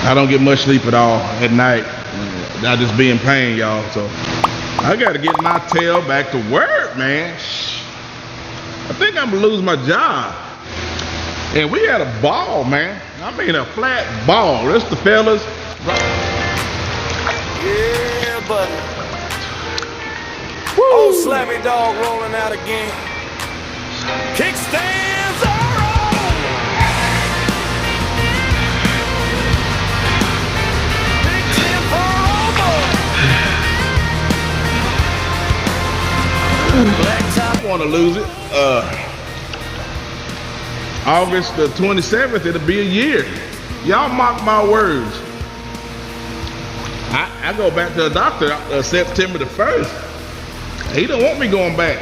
I don't get much sleep at all at night. I just be in pain, y'all. So I gotta get my tail back to work, man. I think I'm gonna lose my job. And we had a ball, man. I mean a flat ball. That's the fellas. Yeah, buddy. Woo. Old slappy dog rolling out again. Kickstands are on. Big 10 for over. Black top. I want to lose it. August the 27th, it'll be a year. Y'all mark my words. I go back to the doctor September the 1st. He don't want me going back.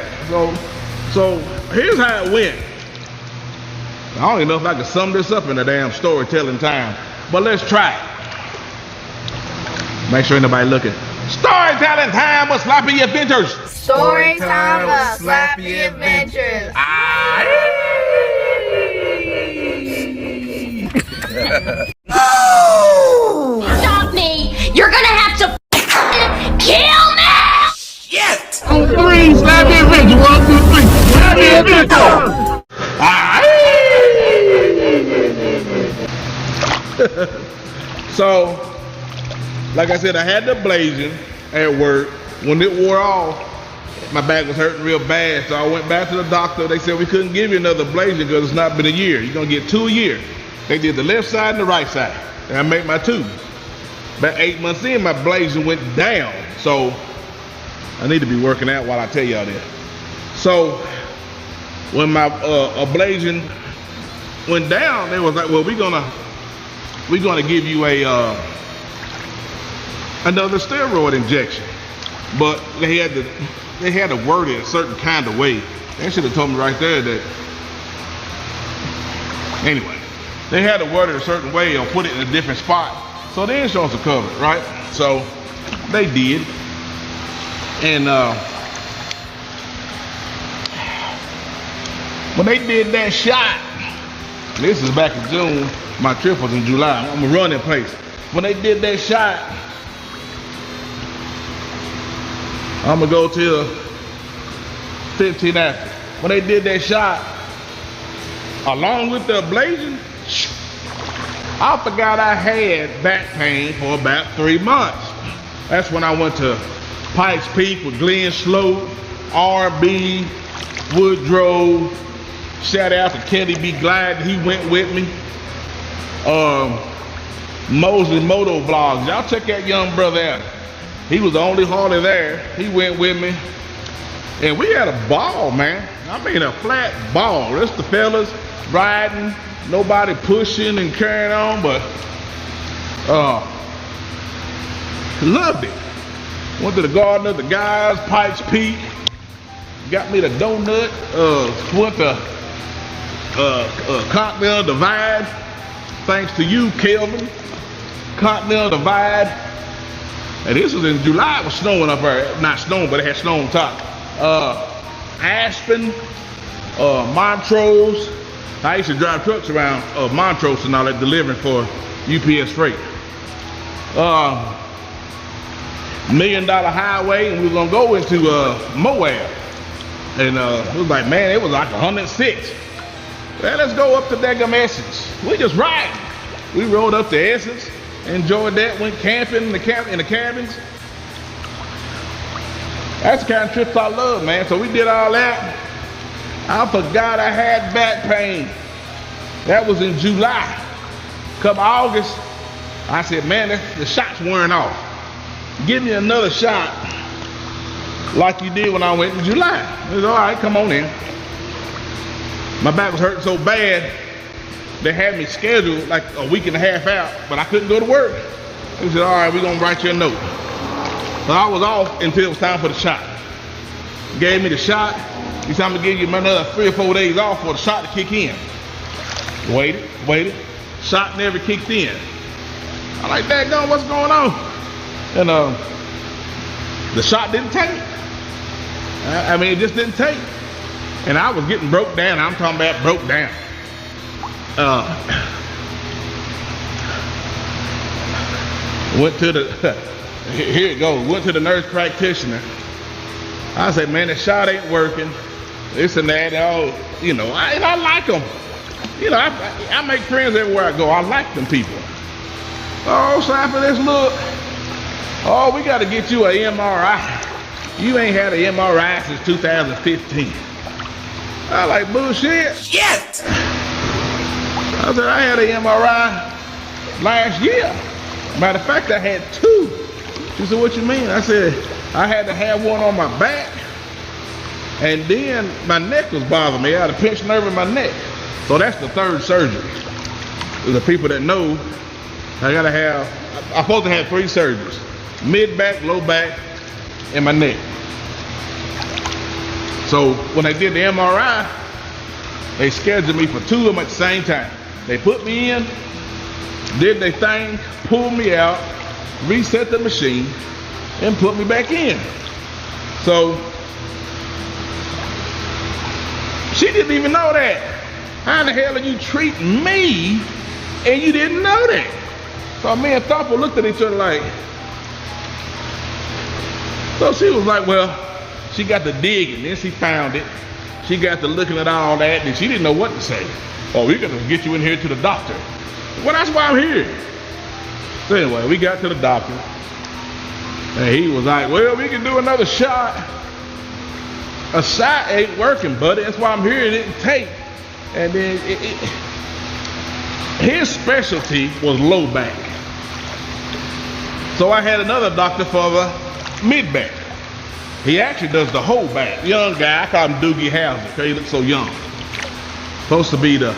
So here's how it went. I don't even know if I can sum this up in a damn storytelling time, but let's try it. Make sure ain't nobody looking. Storytelling time with Sloppy Adventures. Story time of Sloppy Adventures. No! Stop me! You're gonna have to kill me! Shit! On three, Sloppy Adventures. 1, 2, 3. Sloppy Adventures. So, like I said, I had the ablation at work. When it wore off, my back was hurting real bad, so I went back to the doctor. They said we couldn't give you another ablation because it's not been a year. You're gonna get 2 a year. They did the left side and the right side, and I made my 2. About 8 months in, my ablation went down, so I need to be working out while I tell y'all this. So when my ablation went down, they was like, well, we're gonna give you a another steroid injection, but they had to word it a certain kind of way. They should have told me right there that. Anyway, they had to word it a certain way or put it in a different spot so the insurance will cover it, right? So they did, and when they did that shot, this is back in June. My trip was in July. I'm a running place. When they did that shot, I'm gonna go till 15 after. When they did that shot, along with the ablation, I forgot I had back pain for about 3 months. That's when I went to Pikes Peak with Glenn Sloat, R&B, Woodrow. Shout out to Kenny B. Glide, he went with me. Mosley Moto Vlogs, y'all check that young brother out. He was the only Harley there. He went with me, and we had a ball, man. I mean a flat ball. That's the fellas riding, nobody pushing and carrying on, but loved it. Went to the Garden of the Guys, Pikes Peak, got me the donut, went to Continental Divide, thanks to you, Kelvin. Continental Divide, and this was in July. It was snowing up there, not snowing, but it had snow on top. Aspen, Montrose. I used to drive trucks around Montrose and all that, delivering for UPS Freight. $1 Million Highway, and we were gonna go into Moab, and it was like, man, it was like 106. Well, let's go up to Daggum Essence. We just riding. We rode up to Essence, enjoyed that, went camping in the cabins. That's the kind of trips I love, man. So we did all that. I forgot I had back pain. That was in July. Come August, I said, man, the shot's wearing off. Give me another shot like you did when I went in July. It was all right, come on in. My back was hurting so bad, they had me scheduled like a week and a half out, but I couldn't go to work. They said, all right, we're gonna write you a note. So I was off until it was time for the shot. Gave me the shot. He said, I'm gonna give you another 3 or 4 days off for the shot to kick in. Waited. Shot never kicked in. I'm like, daggone, what's going on? And the shot didn't take. I mean, it just didn't take. And I was getting broke down. I'm talking about broke down. Went to the, here it goes, went to the nurse practitioner. I said, man, the shot ain't working. This and that, oh, you know, I like them. You know, I make friends everywhere I go. I like them people. Oh, Slappy, let's look. Oh, we got to get you an MRI. You ain't had an MRI since 2015. I like bullshit. Shit! I said, I had an MRI last year. Matter of fact, I had 2. She said, what you mean? I said, I had to have one on my back, and then my neck was bothering me. I had a pinched nerve in my neck. So that's the 3rd surgery. For the people that know, I'm supposed to have 3 surgeries. Mid-back, low back, and my neck. So when they did the MRI, they scheduled me for 2 of them at the same time. They put me in, did their thing, pulled me out, reset the machine, and put me back in. So she didn't even know that. How the hell are you treating me and you didn't know that? So me and Thumper looked at each other like, so she was like, well, she got to digging, then she found it. She got to looking at all that, and she didn't know what to say. Oh, we're gonna get you in here to the doctor. Well, that's why I'm here. So anyway, we got to the doctor, and he was like, well, we can do another shot. A shot ain't working, buddy. That's why I'm here. It didn't take. And then his specialty was low back. So I had another doctor for the mid back. He actually does the whole back. Young guy, I call him Doogie Howser because he looks so young. Supposed to be the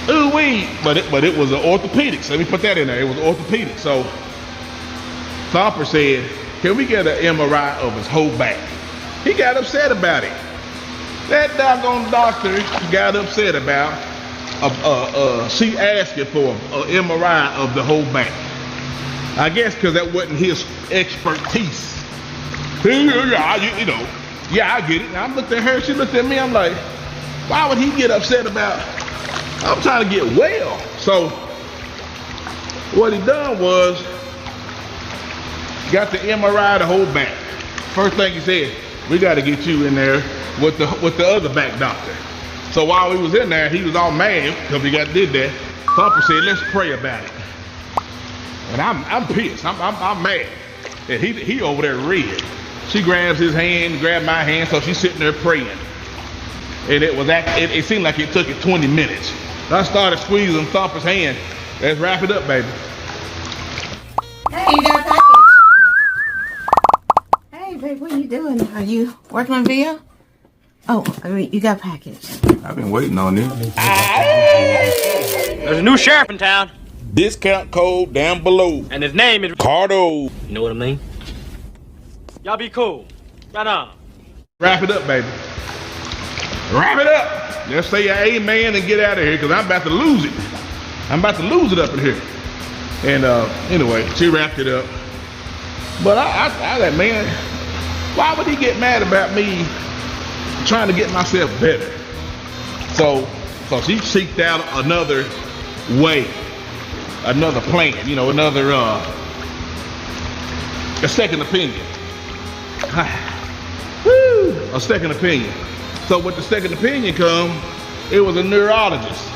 ooh-wee, but it was an orthopedics. Let me put that in there. It was orthopedics. So Thumper said, can we get an MRI of his whole back? He got upset about it. That doggone doctor got upset about she asking for an MRI of the whole back. I guess because that wasn't his expertise. You know, yeah, I get it. And I looked at her, she looked at me, I'm like, why would he get upset about, I'm trying to get well. So what he done was, got the MRI of the whole back. First thing he said, we got to get you in there with the other back doctor. So while we was in there, he was all mad because we did that. Thumper said, let's pray about it. And I'm pissed. I'm mad. And he over there red. She grabs his hand, grabbed my hand, so she's sitting there praying. And it seemed like it took it 20 minutes. I started squeezing Thumper's hand. Let's wrap it up, baby. Hey, you got a package. Hey, babe, what are you doing? Are you working on video? Oh, I mean, you got a package. I've been waiting on this. There's a new sheriff in town. Discount code down below. And his name is CARDO. You know what I mean? Y'all be cool. Right on. Wrap it up, baby. Wrap it up. Let's say your amen and get out of here because I'm about to lose it. I'm about to lose it up in here. And anyway, she wrapped it up. But I said, man, why would he get mad about me trying to get myself better? So she seeked out another way, another plan, you know, another a second opinion. Woo, a second opinion. So with the second opinion come, it was a neurologist.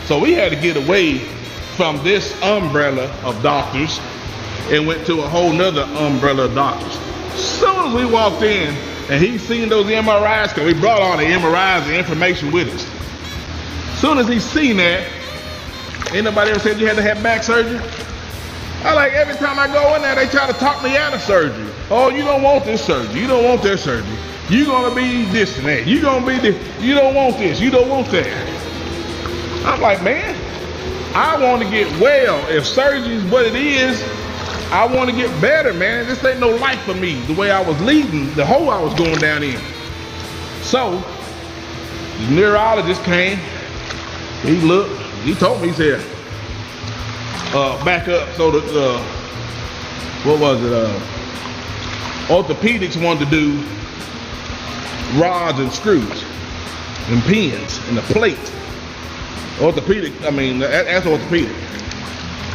So we had to get away from this umbrella of doctors and went to a whole nother umbrella of doctors. Soon as we walked in and he seen those MRIs, because we brought all the MRIs and information with us. Soon as he seen that, ain't nobody ever said you had to have back surgery? I like every time I go in there, they try to talk me out of surgery. Oh, you don't want this surgery. You don't want that surgery. You're gonna be this and that. You're gonna be this. You don't want this. You don't want that. I'm like, man, I want to get well. If surgery is what it is, I want to get better, man. This ain't no life for me. The way I was leading, the hole I was going down in. So, the neurologist came. He looked. He told me, he said, back up. So the what was it? Orthopedics wanted to do rods and screws and pins and the plate. Orthopedic, I mean, that's orthopedic.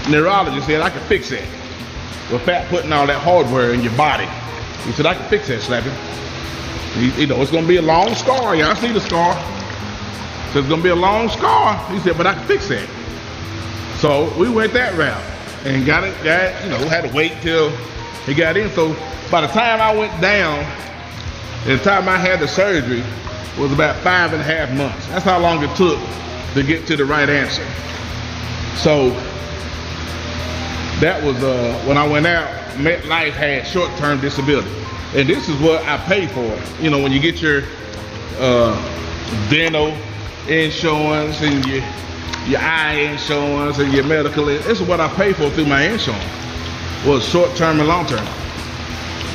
neurologist said I could fix that without putting all that hardware in your body. He said I could fix that, Slappy. You know, it's gonna be a long scar. Y'all see the scar? So it's gonna be a long scar. He said, but I can fix that. So we went that route and got you know, had to wait till he got in. So by the time I went down, the time I had the surgery was about 5.5 months. That's how long it took to get to the right answer. So that was when I went out, MetLife had short-term disability. And this is what I pay for. You know, when you get your dental insurance and your eye insurance and your medical, this is what I pay for through my insurance. Was short-term and long-term.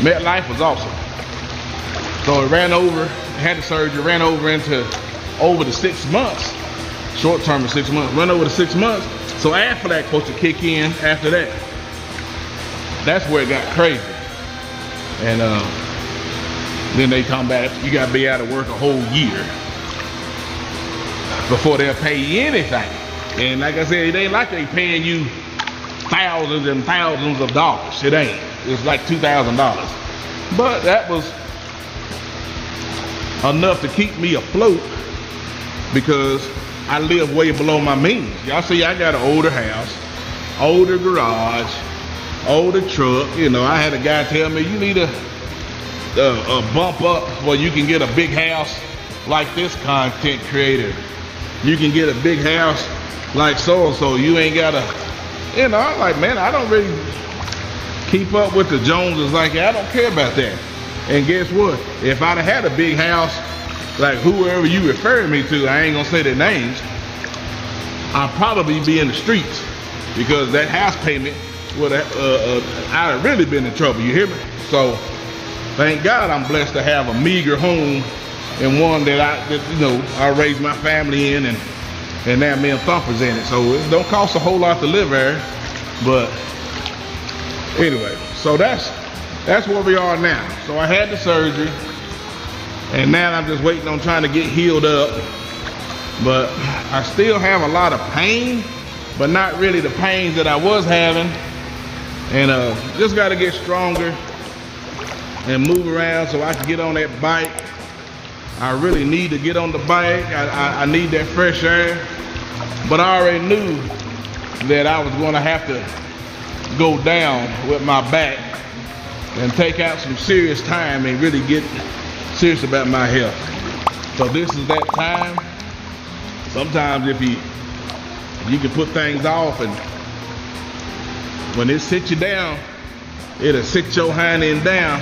MetLife was awesome. So it ran over, had the surgery, ran over into over the 6 months. Short-term is 6 months, run over the 6 months. So after that, supposed to kick in after that. That's where it got crazy. And then they come back, you gotta be out of work a whole year before they'll pay you anything. And like I said, it ain't like they paying you thousands and thousands of dollars. It ain't. It's like $2,000. But that was enough to keep me afloat because I live way below my means. Y'all see, I got an older house, older garage, older truck. You know, I had a guy tell me, you need a bump up where you can get a big house like this content creator. You can get a big house like so-and-so. You ain't gotta, you know, I'm like, man, I don't really keep up with the Joneses like that. I don't care about that. And guess what? If I'd have had a big house, like whoever you referring me to, I ain't gonna say their names, I'd probably be in the streets because that house payment would have, I'd have really been in trouble, you hear me? So, thank God I'm blessed to have a meager home and one that you know, I raised my family in, and now me and Thumper's in it. So it don't cost a whole lot to live there, but anyway, so that's where we are now. So I had the surgery, and now I'm just waiting on trying to get healed up. But I still have a lot of pain, but not really the pains that I was having. And just got to get stronger and move around so I can get on that bike. I really need to get on the bike. I need that fresh air. But I already knew that I was going to have to go down with my back and take out some serious time and really get serious about my health. So this is that time. Sometimes if you can put things off, and when it sits you down, it'll sit your hind end down.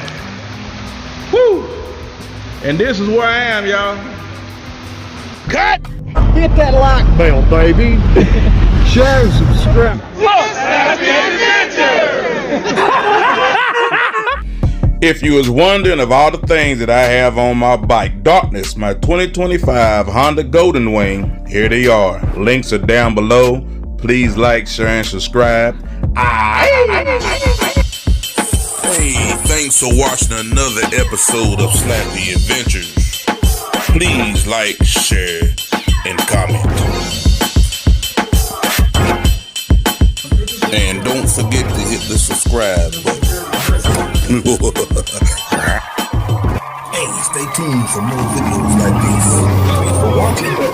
Woo! And this is where I am, y'all. Cut! Hit that like bell, baby. Share and subscribe. If you was wondering of all the things that I have on my bike, Darkness, my 2025 Honda Golden Wing, here they are. Links are down below. Please like, share, and subscribe. Hey, thanks for watching another episode of Slappy Adventures. Please like, share, and comment. And don't forget to hit the subscribe button. Hey, stay tuned for more videos like these. Thanks for watching.